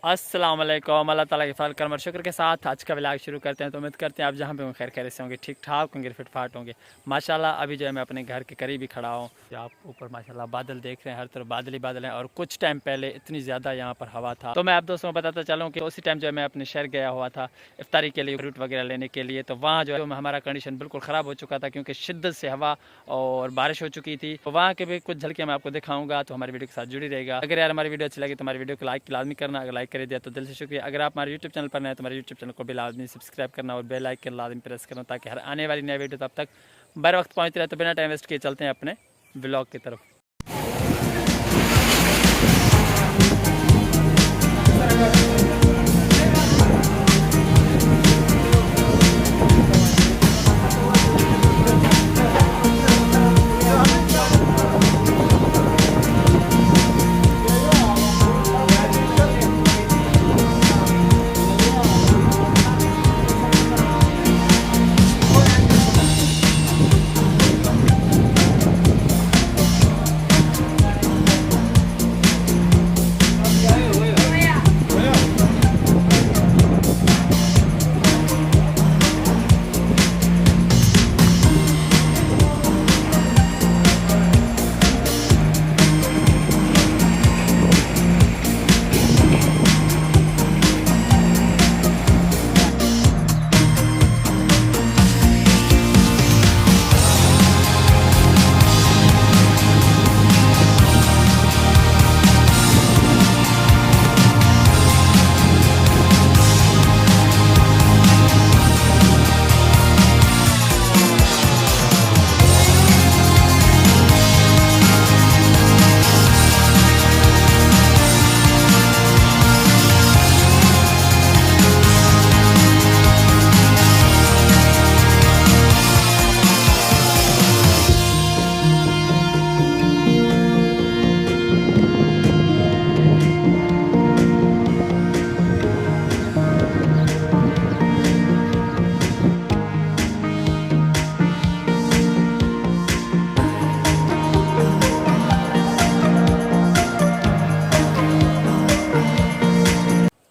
अस्सलाम वालेकुम। अल्लाह ताला के फल करम और शुक्र के साथ आज का व्लॉग शुरू करते हैं। तो उम्मीद करते हैं आप जहाँ पे होंगे खैर खैर से होंगे, ठीक ठाक होंगे, फिट फाट होंगे माशाल्लाह। अभी जो है मैं अपने घर के करीब ही खड़ा हूँ। जो आप ऊपर माशाल्लाह बादल देख रहे हैं, हर तरफ बादल ही बादल हैं। और कुछ टाइम पहले इतनी ज़्यादा यहाँ पर हवा था। तो मैं आप दोस्तों को बताता चलूँ कि उसी टाइम जो है मैं अपने शहर गया हुआ था इफ्तारी के लिए, फ्रूट वगैरह लेने के लिए। तो वहाँ जो है हमारा कंडीशन बिल्कुल ख़राब हो चुका था क्योंकि शिद्दत से हवा और बारिश हो चुकी थी। तो वहाँ के भी कुछ झलकियाँ मैं आपको दिखाऊंगा, तो हमारी वीडियो के साथ जुड़ी रहेगा। अगर यार हमारी वीडियो अच्छी लगी तो हमारी वीडियो को लाइक लाजमी करना। अगर लाइक कर दिया तो दिल से शुक्रिया। अगर आप हमारे यूट्यूब चैनल पर नए हैं तो हमारे यूट्यूब चैनल को भी लाजमी सब्सक्राइब करना और बेल आइकन लाजमी प्रेस करना ताकि हर आने वाली नई वीडियो तब तक बर वक्त पहुँचती रहे। तो बिना टाइम वेस्ट किए चलते हैं अपने ब्लॉग की तरफ।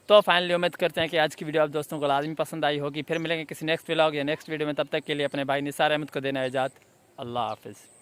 तो फाइनली उम्मीद करते हैं कि आज की वीडियो आप दोस्तों को लाजमी पसंद आई होगी। फिर मिलेंगे किसी नेक्स्ट व्लॉग या नेक्स्ट वीडियो में। तब तक के लिए अपने भाई निसार अहमद को देना इजाज़त। अल्लाह हाफिज़।